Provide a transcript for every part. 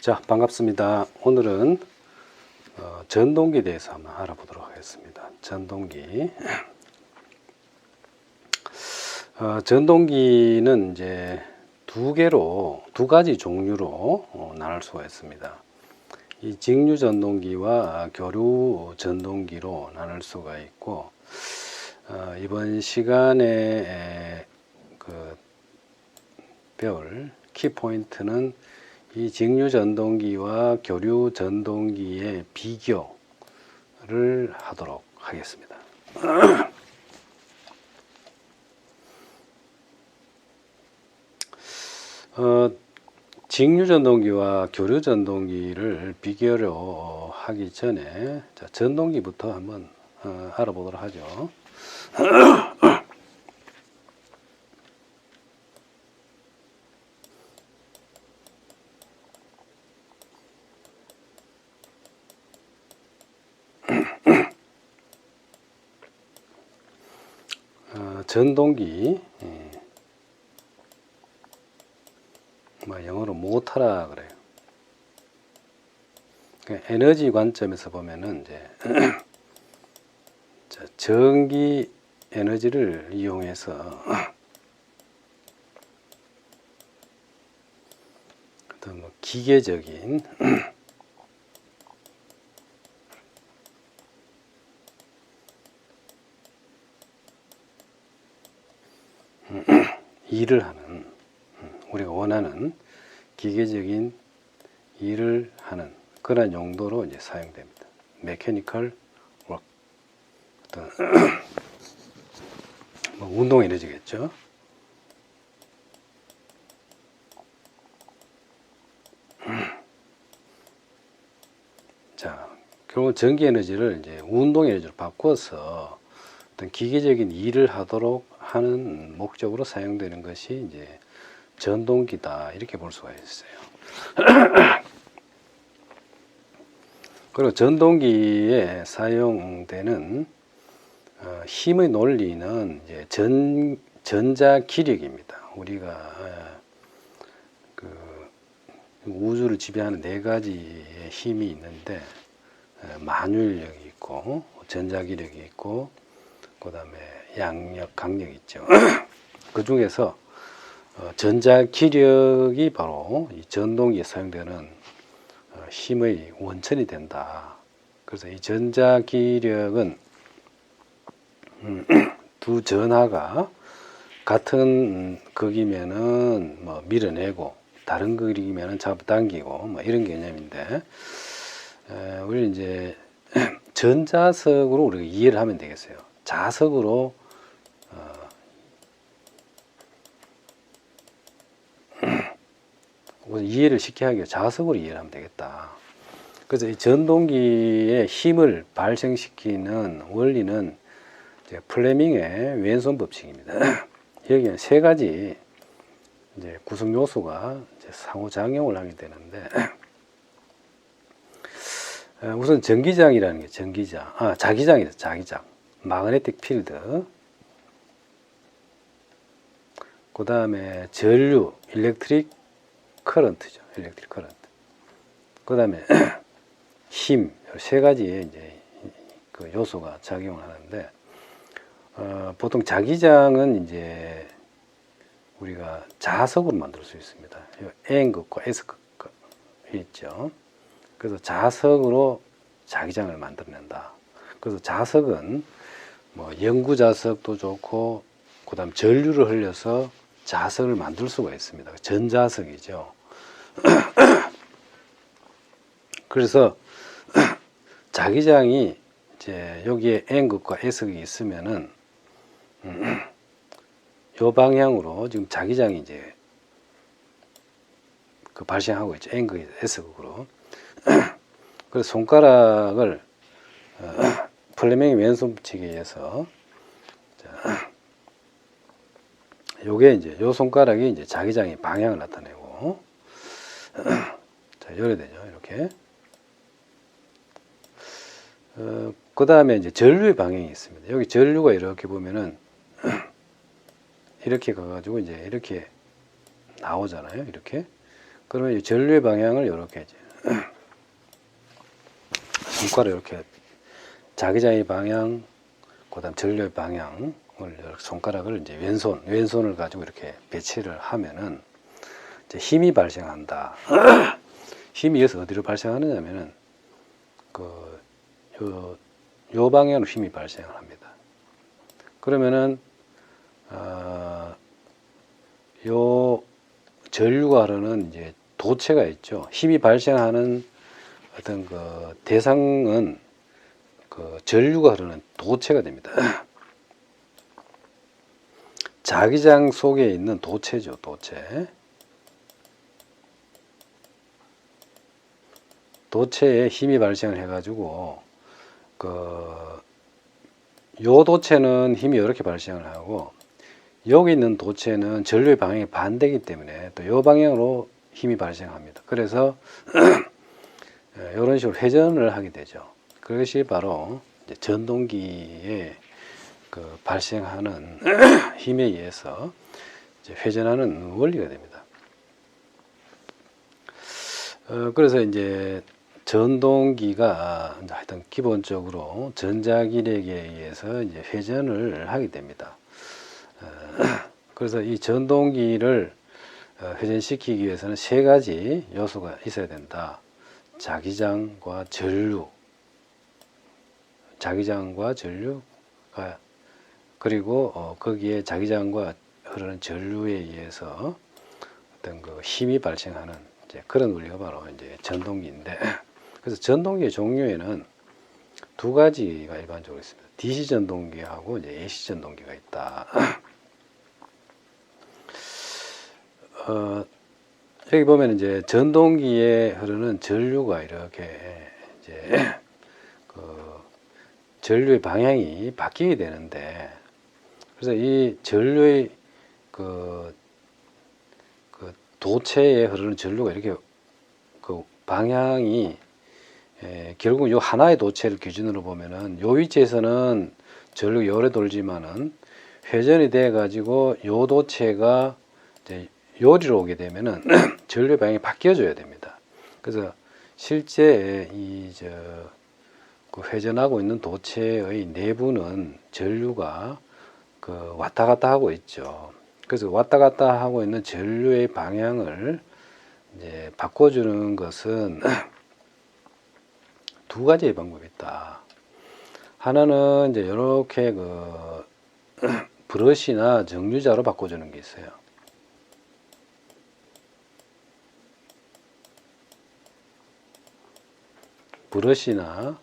자, 반갑습니다. 오늘은 전동기에 대해서 한번 알아보도록 하겠습니다. 전동기. 전동기는 이제 두 가지 종류로 나눌 수가 있습니다. 이 직류 전동기와 교류 전동기로 나눌 수가 있고, 이번 시간에 배울 키포인트는 이 직류 전동기와 교류 전동기의 비교를 하도록 하겠습니다. 직류 전동기와 교류 전동기를 비교를 하기 전에 전동기부터 한번 알아보도록 하죠. 전동기, 영어로 모터라 그래요. 에너지 관점에서 보면은 이제 전기 에너지를 이용해서 어떤 기계적인 일을 하는, 우리가 원하는 기계적인 일을 하는 그런 용도로 이제 사용됩니다. 메커니컬 워크, 어떤 운동 에너지겠죠. 자, 결국 전기 에너지를 이제 운동 에너지로 바꿔서 어떤 기계적인 일을 하도록 하는 목적으로 사용되는 것이 이제 전동기다, 이렇게 볼 수가 있어요. 그리고 전동기에 사용되는 힘의 논리는 이제 전자 기력입니다. 우리가 우주를 지배하는 네 가지의 힘이 있는데, 만유인력이 있고 전자 기력이 있고 그 다음에 양력, 강력이 있죠. 그 중에서 전자 기력이 바로 이 전동기에 사용되는 힘의 원천이 된다. 그래서 이 전자 기력은 두 전하가 같은 극이면은 밀어내고, 다른 극이면은 잡아당기고, 이런 개념인데, 우리 이제 전자석으로 우리가 이해를 하면 되겠어요. 자석으로 이해를 쉽게 하기 위해 자석으로 이해를 하면 되겠다. 그래서 이 전동기의 힘을 발생시키는 원리는 이제 플레밍의 왼손 법칙입니다. 여기는 세 가지 이제 구성 요소가 이제 상호작용을 하게 되는데, 우선 전기장이라는 게 자기장이다. 자기장, 마그네틱 필드. 그 다음에 전류, 일렉트릭 커런트죠. 일렉트릭 커런트. 그 다음에 힘, 세 가지의 이제 그 요소가 작용을 하는데, 보통 자기장은 이제 우리가 자석으로 만들 수 있습니다. N극과 S극 있죠. 그래서 자석으로 자기장을 만들어낸다. 그래서 자석은 연구 자석도 좋고, 그 다음 전류를 흘려서 자석을 만들 수가 있습니다. 전자석이죠. 그래서 자기장이 이제 여기에 N극과 S극이 있으면은 요 방향으로 지금 자기장이 이제 발생하고 있죠. N극에서 S극으로. 그래서 손가락을 플레밍의 왼손 법칙에 의해서, 요게 이제 요 손가락이 이제 자기장의 방향을 나타내고, 자, 열어야 되죠. 이렇게. 그 다음에 이제 전류의 방향이 있습니다. 여기 전류가 이렇게 보면은 이렇게 가가지고 이제 이렇게 나오잖아요. 이렇게. 그러면 이 전류의 방향을 이렇게 이제 손가락 이렇게 자기장의 방향, 그다음 전류의 방향을 손가락을 이제 왼손을 가지고 이렇게 배치를 하면은 이제 힘이 발생한다. 힘이 여기서 어디로 발생하느냐면은 요 방향으로 힘이 발생을 합니다. 그러면은 요 전류가 흐르는 이제 도체가 있죠. 힘이 발생하는 어떤 그 대상은 그 전류가 흐르는 도체가 됩니다. 자기장 속에 있는 도체죠, 도체. 도체에 힘이 발생을 해가지고 요 도체는 힘이 이렇게 발생을 하고 여기 있는 도체는 전류의 방향이 반대이기 때문에 또 요 방향으로 힘이 발생합니다. 그래서 이런 식으로 회전을 하게 되죠. 그것이 바로 이제 전동기에 그 발생하는 힘에 의해서 이제 회전하는 원리가 됩니다. 그래서 이제 전동기가 하여튼 기본적으로 전자기력에 의해서 이제 회전을 하게 됩니다. 그래서 이 전동기를 회전시키기 위해서는 세 가지 요소가 있어야 된다. 자기장과 전류가 그리고 거기에 자기장과 흐르는 전류에 의해서 어떤 그 힘이 발생하는 이제 그런 원리가 바로 이제 전동기인데, 그래서 전동기의 종류에는 두 가지가 일반적으로 있습니다. DC 전동기하고 이제 AC 전동기가 있다. 여기 보면 이제 전동기에 흐르는 전류가 이렇게 이제 전류의 방향이 바뀌게 되는데, 그래서 이 전류의 도체에 흐르는 전류가 이렇게 그 방향이 결국 요 하나의 도체를 기준으로 보면은 요 위치에서는 전류가 요래 돌지만은 회전이 돼 가지고 요 도체가 이제 요리로 오게 되면은 전류의 방향이 바뀌어줘야 됩니다. 그래서 실제 그 회전하고 있는 도체의 내부는 전류가 그 왔다 갔다 하고 있죠. 그래서 왔다 갔다 하고 있는 전류의 방향을 이제 바꿔주는 것은 두 가지의 방법이 있다. 하나는 이제 이렇게 브러시나 정류자로 바꿔주는 게 있어요. 브러시나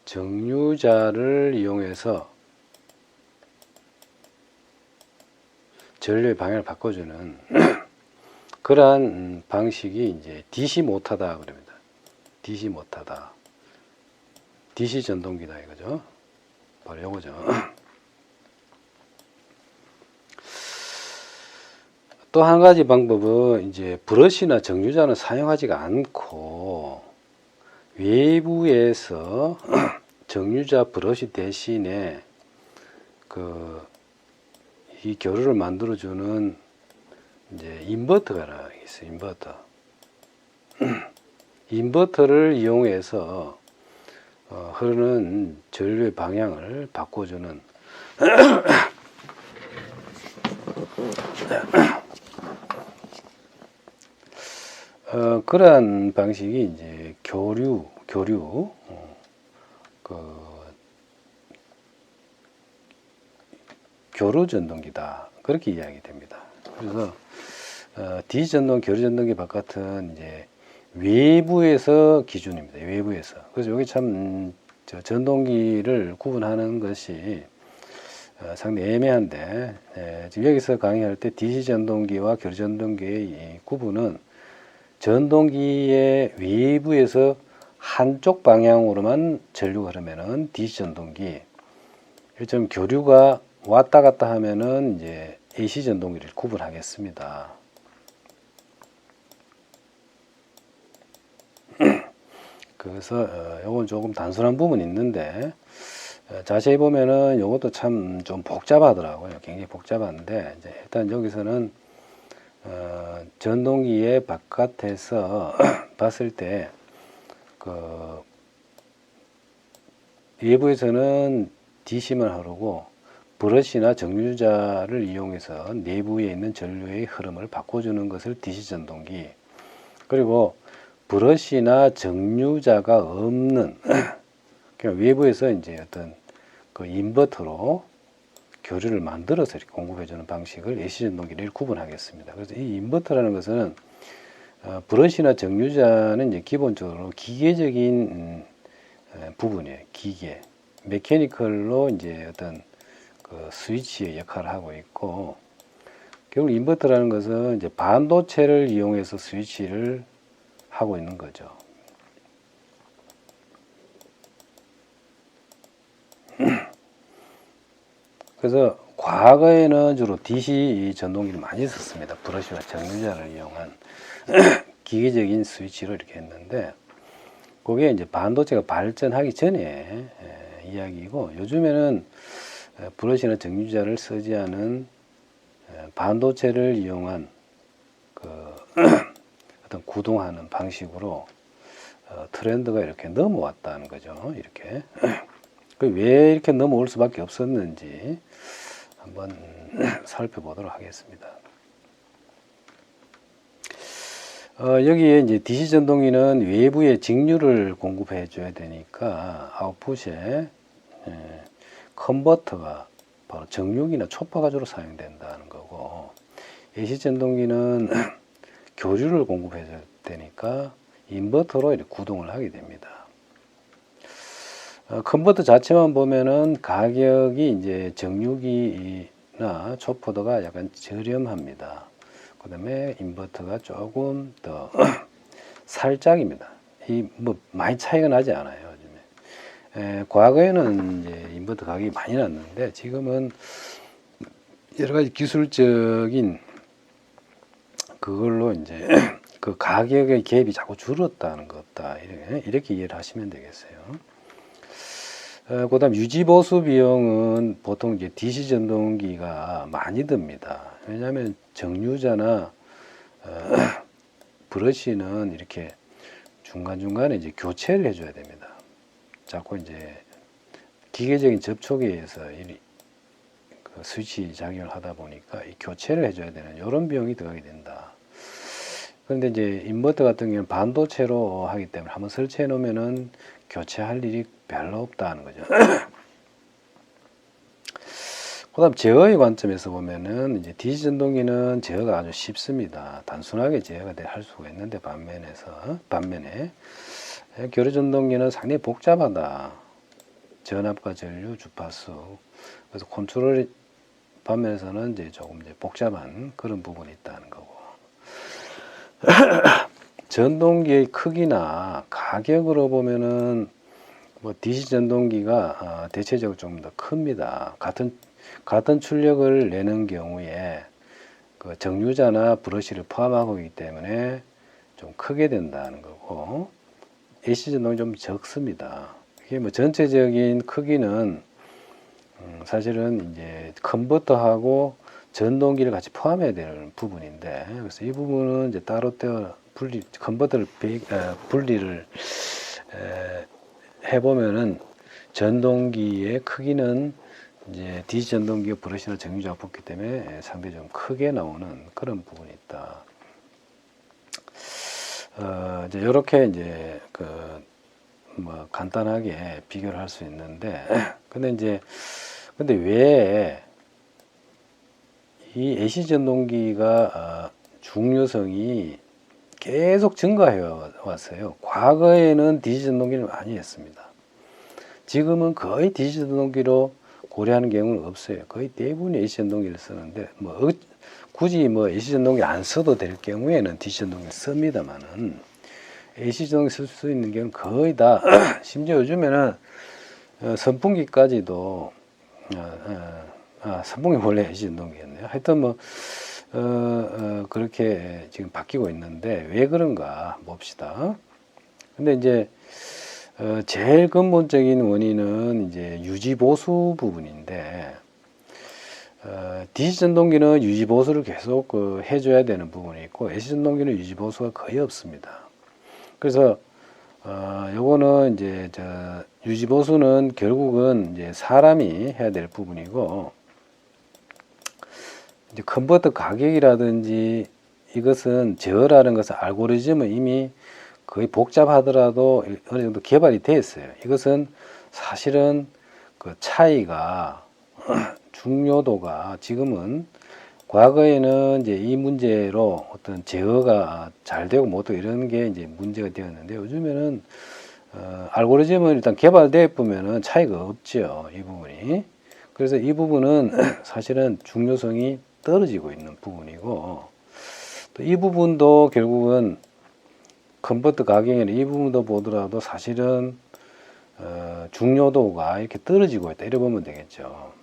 정류자를 이용해서 전류의 방향을 바꿔주는 그러한 방식이 이제 DC 모터다 그럽니다. DC 모터다. DC 전동기다 이거죠. 바로 요거죠. 또 한 가지 방법은 이제 브러시나 정류자는 사용하지가 않고 외부에서 정류자 브러시 대신에 이 교류를 만들어주는 이제 인버터가 있어요. 인버터를 이용해서 흐르는 전류의 방향을 바꿔주는 그러한 방식이 이제 교류 전동기다 그렇게 이야기 됩니다. 그래서 DC 전동, 교류 전동기 바깥은 이제 외부에서 기준입니다. 외부에서. 그래서 여기 참 전동기를 구분하는 것이 상당히 애매한데 지금 여기서 강의할 때 DC 전동기와 교류 전동기의 이 구분은 전동기의 외부에서 한쪽 방향으로만 전류가 흐르면은 DC 전동기, 좀 교류가 왔다 갔다 하면은 이제 AC 전동기를 구분하겠습니다. 그래서 요건 조금 단순한 부분이 있는데 자세히 보면은 요것도 참 좀 복잡하더라고요. 굉장히 복잡한데 이제 일단 여기서는 전동기의 바깥에서 봤을 때 그 외부에서는 DC만 흐르고 브러쉬나 정류자를 이용해서 내부에 있는 전류의 흐름을 바꿔주는 것을 DC 전동기, 그리고 브러쉬나 정류자가 없는 그러니까 외부에서 이제 어떤 그 인버터로 교류를 만들어서 이렇게 공급해주는 방식을 AC 전동기를 구분하겠습니다. 그래서 이 인버터라는 것은 브러쉬나 정류자는 이제 기본적으로 기계적인 부분이에요. 기계, 메케니컬로 이제 어떤 그 스위치의 역할을 하고 있고, 결국 인버터라는 것은 이제 반도체를 이용해서 스위치를 하고 있는 거죠. 그래서 과거에는 주로 DC 전동기를 많이 썼습니다. 브러쉬와 정류자를 이용한 기계적인 스위치로 이렇게 했는데, 그게 이제 반도체가 발전하기 전에 이야기이고, 요즘에는 브러쉬나 정류자를 쓰지 않은 반도체를 이용한 그 어떤 구동하는 방식으로 트렌드가 이렇게 넘어왔다는 거죠. 이렇게. 왜 이렇게 넘어올 수밖에 없었는지 한번 살펴보도록 하겠습니다. 여기에 이제 DC 전동기는 외부에 직류를 공급해 줘야 되니까 아웃풋에 컨버터가 바로 정류기나 초파가 주로 사용된다는 거고, AC 전동기는 교류를 공급해 줘야 되니까 인버터로 이렇게 구동을 하게 됩니다. 컨버터 자체만 보면은 가격이 이제 정류기나 초포도가 약간 저렴합니다. 그 다음에 인버터가 조금 더 살짝입니다. 뭐 많이 차이가 나지 않아요. 요즘에. 과거에는 이제 인버터 가격이 많이 났는데, 지금은 여러 가지 기술적인 그걸로 이제 그 가격의 갭이 자꾸 줄었다는 것다. 이렇게 이해를 하시면 되겠어요. 그 다음 유지보수 비용은 보통 이제 DC 전동기가 많이 듭니다. 왜냐하면 정류자나 브러쉬는 이렇게 중간중간에 이제 교체를 해줘야 됩니다. 자꾸 이제 기계적인 접촉에 의해서 그 스위치 작용을 하다 보니까 이 교체를 해줘야 되는 이런 비용이 들어가게 된다. 그런데 이제 인버터 같은 경우는 반도체로 하기 때문에 한번 설치해 놓으면은 교체할 일이 별로 없다는 거죠. 그 다음 제어의 관점에서 보면은 이제 DC 전동기는 제어가 아주 쉽습니다. 단순하게 제어가 할 수가 있는데, 반면에 교류 전동기는 상당히 복잡하다. 전압과 전류, 주파수. 그래서 컨트롤 반면에서는 이제 조금 이제 복잡한 그런 부분이 있다는 거고. 전동기의 크기나 가격으로 보면은 뭐 DC 전동기가 대체적으로 좀 더 큽니다. 같은 출력을 내는 경우에 그 정류자나 브러쉬를 포함하고 있기 때문에 좀 크게 된다는 거고, AC 전동이 좀 적습니다. 이게 뭐 전체적인 크기는 사실은 이제 컨버터하고 전동기를 같이 포함해야 되는 부분인데, 그래서 이 부분은 이제 따로 컨버터를 분리를 해보면은 전동기의 크기는 이제 DC 전동기가 브러쉬나 정류자가 붙기 때문에 상당히 좀 크게 나오는 그런 부분이 있다. 이제 이렇게 이제 뭐 간단하게 비교를 할 수 있는데, 근데 왜 이 AC 전동기가 중요성이 계속 증가해 왔어요. 과거에는 DC 전동기를 많이 했습니다. 지금은 거의 DC 전동기로 고려하는 경우는 없어요. 거의 대부분이 AC 전동기를 쓰는데, 굳이 AC 전동기 안 써도 될 경우에는 DC 전동기를 씁니다만은, AC 전동기 쓸 수 있는 경우는 거의 다 심지어 요즘에는 선풍기까지도 선풍기 원래 AC 전동기였네요. 하여튼 그렇게 지금 바뀌고 있는데, 왜 그런가 봅시다. 근데 이제 제일 근본적인 원인은 이제 유지 보수 부분인데, DC 전동기는 유지 보수를 계속 해줘야 되는 부분이 있고 AC 전동기는 유지 보수가 거의 없습니다. 그래서 요거는 이제 유지 보수는 결국은 이제 사람이 해야 될 부분이고, 이제 컨버터 가격이라든지 이것은 제어라는 것은 알고리즘은 이미 거의 복잡하더라도 어느 정도 개발이 되어 있어요. 이것은 사실은 그 차이가 중요도가 지금은, 과거에는 이제 이 문제로 어떤 제어가 잘 되고 못되고 이런 게 이제 문제가 되었는데, 요즘에는 알고리즘은 일단 개발되어 보면은 차이가 없죠, 이 부분이. 그래서 이 부분은 사실은 중요성이 떨어지고 있는 부분이고, 또 이 부분도 결국은 컨버터 가격에는 이 부분도 보더라도 사실은 중요도가 이렇게 떨어지고 있다, 이래 보면 되겠죠.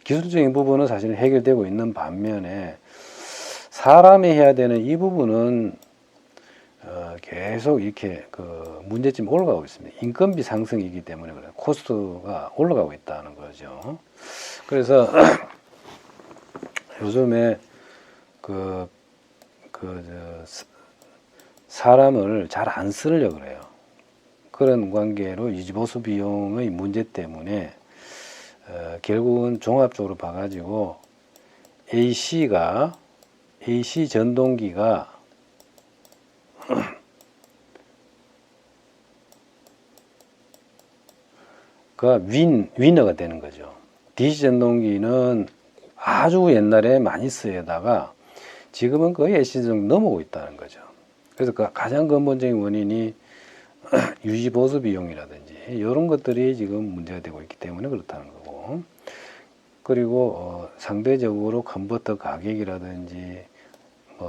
기술적인 부분은 사실 해결되고 있는 반면에 사람이 해야 되는 이 부분은 계속 이렇게 그 문제점이 올라가고 있습니다. 인건비 상승이기 때문에 그래요. 코스트가 올라가고 있다는 거죠. 그래서 요즘에 사람을 잘 안 쓰려고 그래요. 그런 관계로 유지보수 비용의 문제 때문에 결국은 종합적으로 봐가지고 AC 전동기가 위너가 되는 거죠. DC 전동기는 아주 옛날에 많이 쓰여다가 지금은 거의 AC 정도 넘어오고 있다는 거죠. 그래서 그 가장 근본적인 원인이 유지보수 비용이라든지 이런 것들이 지금 문제가 되고 있기 때문에 그렇다는 거고, 그리고 상대적으로 컨버터 가격이라든지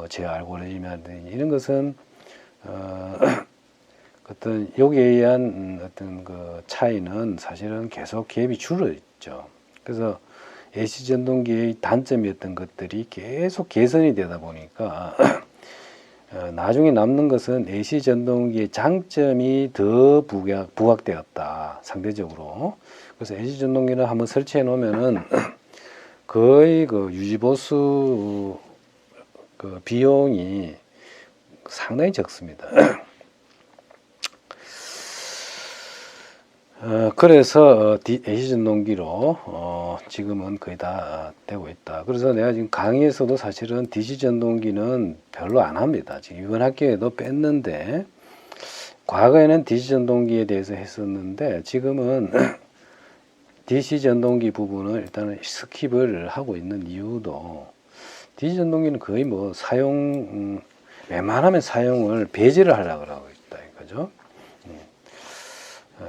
제 알고리즘이라든지 이런 것은 어떤 여기에 의한 어떤 그 차이는 사실은 계속 갭이 줄어 있죠. 그래서 AC 전동기의 단점이었던 것들이 계속 개선이 되다 보니까 나중에 남는 것은 AC 전동기의 장점이 더 부각되었다, 상대적으로. 그래서 AC 전동기를 한번 설치해 놓으면은 거의 그 유지보수 그 비용이 상당히 적습니다. 그래서 AC 전동기로 지금은 거의 다 되고 있다. 그래서 내가 지금 강의에서도 사실은 DC 전동기는 별로 안 합니다. 지금 이번 학기에도 뺐는데, 과거에는 DC 전동기에 대해서 했었는데 지금은 DC 전동기 부분을 일단은 스킵을 하고 있는 이유도, DC 전동기는 거의 뭐 웬만하면 사용을 배제를 하려고 하고 있다, 이거죠.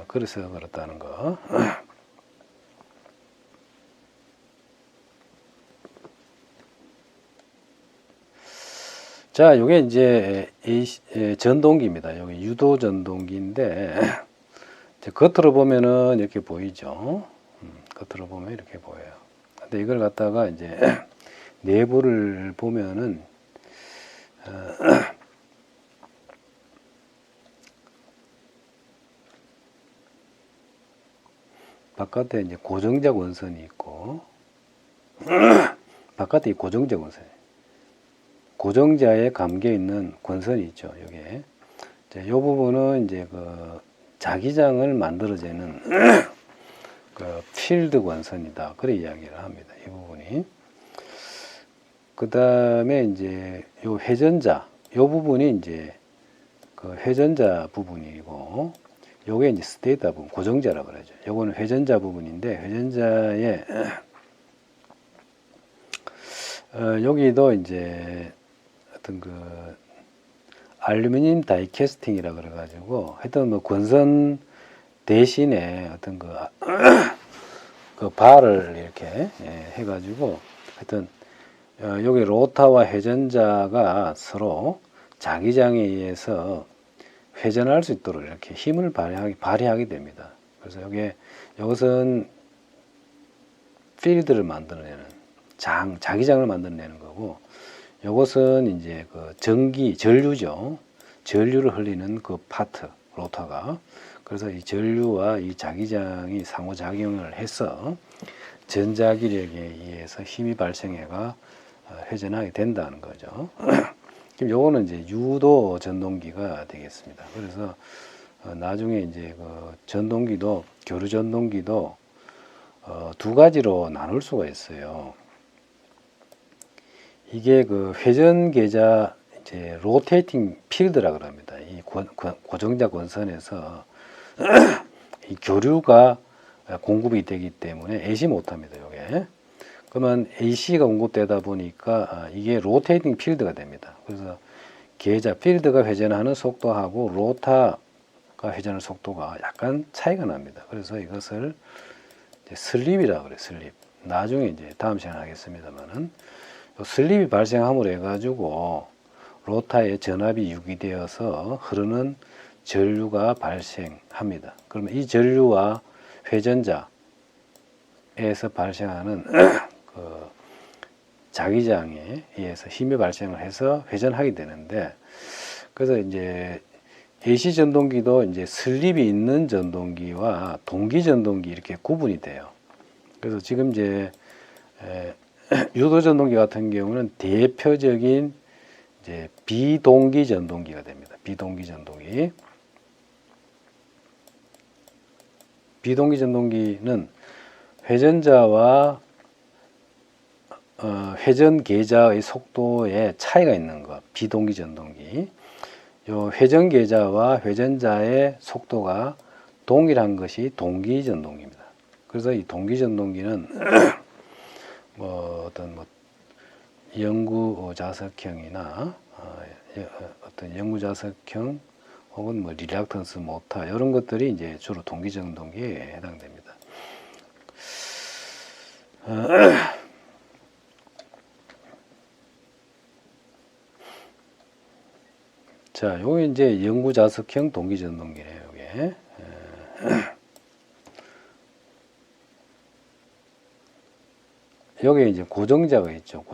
그래서 그렇다는 거. 자, 요게 이제 전동기입니다. 여기 유도 전동기인데, 겉으로 보면은 이렇게 보이죠. 겉으로 보면 이렇게 보여요. 근데 이걸 갖다가 이제 내부를 보면은 바깥에 이제 고정작 원선이 있고, 바깥에 고정작 원선, 고정자에 감겨 있는 권선이 있죠. 여기에. 이 부분은 이제 그 자기장을 만들어내는 그 필드 권선이다, 그래 이야기를 합니다. 이 부분이. 그 다음에 이제 요 회전자, 요 부분이 이제 그 회전자 부분이고, 요게 이제 스테이터 부분, 고정자라 그러죠. 요거는 회전자 부분인데, 회전자에 여기도 이제 어떤 그 알루미늄 다이캐스팅이라 그래가지고, 하여튼 뭐 권선 대신에 어떤 그 발을 이렇게 해가지고, 하여튼 여기 로터와 회전자가 서로 자기장에 의해서 회전할 수 있도록 이렇게 힘을 발휘하게 됩니다. 그래서 이것은 필드를 만들어내는 자기장을 만들어내는 거고, 이것은 이제 그 전류죠. 전류를 흘리는 그 파트, 로터가. 그래서 이 전류와 이 자기장이 상호작용을 해서 전자기력에 의해서 힘이 발생해가 회전하게 된다는 거죠. 그럼 요거는 이제 유도 전동기가 되겠습니다. 그래서 나중에 이제 그 전동기도 교류 전동기도 두 가지로 나눌 수가 있어요. 이게 그 회전 계자 이제 로테이팅 필드라 그럽니다. 이 고정자 권선에서 이 교류가 공급이 되기 때문에 AC 못합니다. 요게. 그러면 AC가 공급되다 보니까 이게 로테이팅 필드가 됩니다. 그래서 계자 필드가 회전하는 속도하고 로타가 회전하는 속도가 약간 차이가 납니다. 그래서 이것을 이제 슬립이라고 그래요. 슬립. 나중에 이제 다음 시간에 하겠습니다만은 슬립이 발생함으로 해가지고 로타에 전압이 유기되어서 흐르는 전류가 발생합니다. 그러면 이 전류와 회전자에서 발생하는 그 자기장에 의해서 힘이 발생을 해서 회전하게 되는데, 그래서 이제 AC 전동기도 이제 슬립이 있는 전동기와 동기 전동기 이렇게 구분이 돼요. 그래서 지금 이제 유도 전동기 같은 경우는 대표적인 이제 비동기 전동기가 됩니다. 비동기 전동기. 비동기 전동기는 회전자와 회전 계자의 속도에 차이가 있는 것, 비동기 전동기. 요 회전 계자와 회전자의 속도가 동일한 것이 동기 전동기입니다. 그래서 이 동기 전동기는 어떤 영구 자석형이나 어떤 영구 자석형 혹은 릴락턴스 모터 이런 것들이 이제 주로 동기 전동기에 해당됩니다. 자, 요게 이제 영구 자석형 동기 전동기네요. 요게. 여기 이제 고정자가 있죠.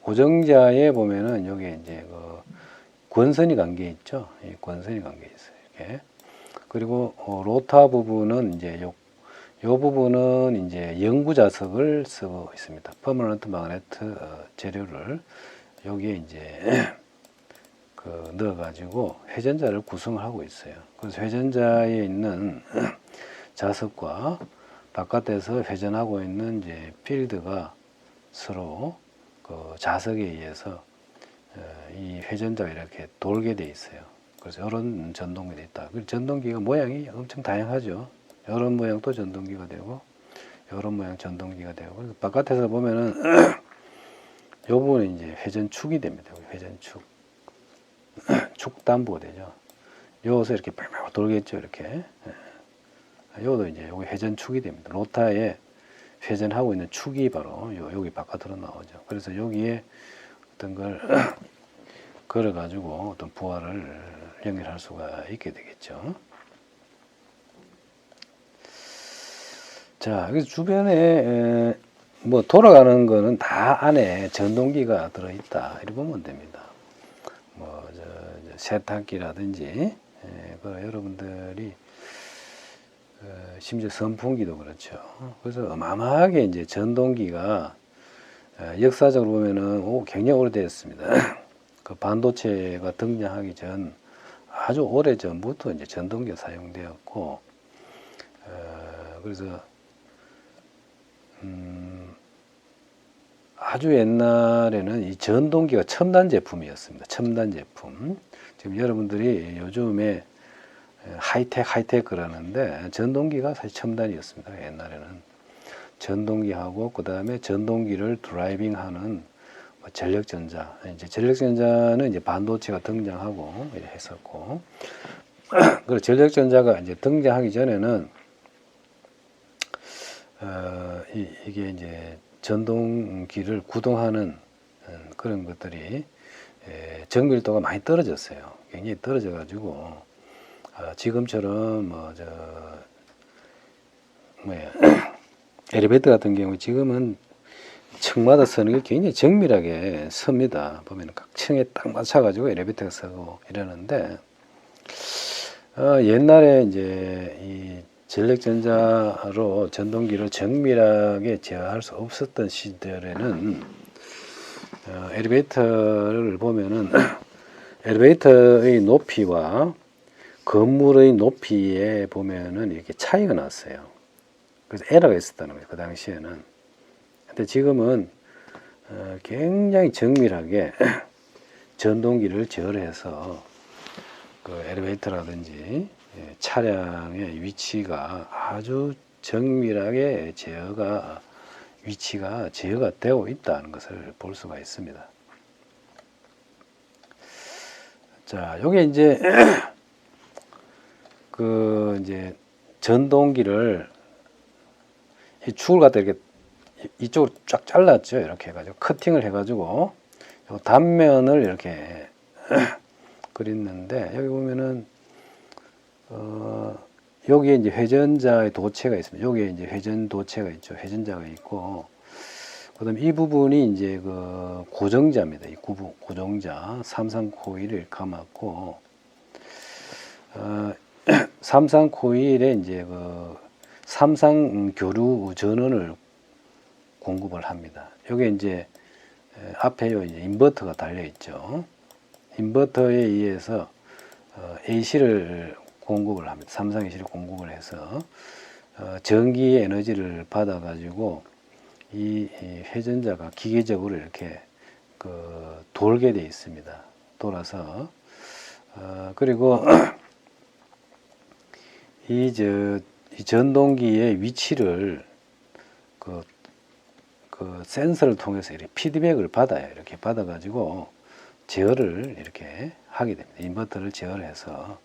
고정자에 보면은 여기 이제 그 권선이 관계 있죠. 이 권선이 관계 있어요. 이렇게. 그리고 로타 부분은 이제 요 부분은 이제 영구 자석을 쓰고 있습니다. 퍼머넌트 마그네트 재료를 여기에 이제 그 넣어가지고 회전자를 구성을 하고 있어요. 그래서 회전자에 있는 자석과 바깥에서 회전하고 있는 이제 필드가 서로 그 자석에 의해서 이 회전자가 이렇게 돌게 돼 있어요. 그래서 이런 전동이 돼 있다. 그 전동기가 모양이 엄청 다양하죠. 이런 모양도 전동기가 되고, 이런 모양 전동기가 되고. 그래서 바깥에서 보면은 이 부분은 이제 회전축이 됩니다. 회전축, 축단부가 되죠. 여기서 이렇게 팍팍 돌겠죠, 이렇게. 요도 이제 여기 회전축이 됩니다. 로타에 회전하고 있는 축이 바로 여기 바깥으로 나오죠. 그래서 여기에 어떤 걸 걸어 가지고 어떤 부하를 연결할 수가 있게 되겠죠. 자, 여기 주변에 뭐 돌아가는 거는 다 안에 전동기가 들어있다 이렇게 보면 됩니다. 뭐 세탁기라든지 여러분들이 심지어 선풍기도 그렇죠. 그래서 어마어마하게 이제 전동기가 역사적으로 보면은 굉장히 오래됐습니다. 그 반도체가 등장하기 전 아주 오래 전부터 이제 전동기가 사용되었고, 그래서 아주 옛날에는 이 전동기가 첨단 제품이었습니다. 첨단 제품. 지금 여러분들이 요즘에 하이텍 그러는데 전동기가 사실 첨단이었습니다. 옛날에는 전동기하고 그 다음에 전동기를 드라이빙하는 전력전자. 이제 전력전자는 이제 반도체가 등장하고 이렇게 했었고, 그리고 전력전자가 이제 등장하기 전에는 이게 이제 전동기를 구동하는 그런 것들이 정밀도가 많이 떨어졌어요. 굉장히 떨어져가지고 지금처럼 엘리베이터 같은 경우 지금은 층마다 서는 게 굉장히 정밀하게 섭니다. 보면 각 층에 딱 맞춰가지고 엘리베이터가 서고 이러는데 옛날에 이제 이 전력전자로 전동기를 정밀하게 제어할 수 없었던 시절에는 엘리베이터를 보면은 엘리베이터의 높이와 건물의 높이에 보면은 이렇게 차이가 났어요. 그래서 에러가 있었다는 거예요. 그 당시에는. 근데 지금은 굉장히 정밀하게 전동기를 제어해서 그 엘리베이터라든지 차량의 위치가 아주 정밀하게 위치가 제어가 되고 있다는 것을 볼 수가 있습니다. 자, 요게 이제 이제 전동기를 이 축을 갖다 이렇게 이쪽으로 쫙 잘랐죠. 이렇게 해가지고 커팅을 해가지고 요 단면을 이렇게 그렸는데 여기 보면은 여기에 이제 회전자의 도체가 있습니다. 여기에 이제 회전 도체가 있죠. 회전자가 있고 그다음에 이 부분이 이제 그 고정자입니다. 이 고정자 삼상 코일을 감았고 삼상 코일에 이제 그 삼상 교류 전원을 공급을 합니다. 여기 이제 앞에 요 이제 인버터가 달려 있죠. 인버터에 의해서 AC를 공급을 합니다. 삼상 AC를 공급을 해서 전기 에너지를 받아 가지고 이 회전자가 기계적으로 이렇게 돌게 되어 있습니다. 돌아서 그리고 이 전동기의 위치를 그 센서를 통해서 이렇게 피드백을 받아요. 이렇게 받아가지고 제어를 이렇게 하게 됩니다. 인버터를 제어를 해서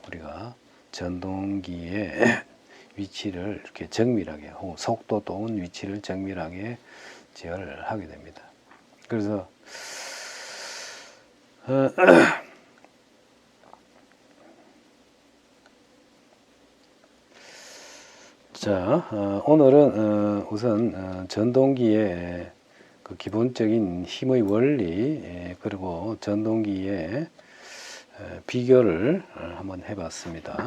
우리가 전동기의 위치를 이렇게 정밀하게, 혹은 속도 또는 위치를 정밀하게 제어를 하게 됩니다. 그래서 자, 오늘은 우선 전동기의 그 기본적인 힘의 원리 그리고 전동기의 비교를 한번 해봤습니다.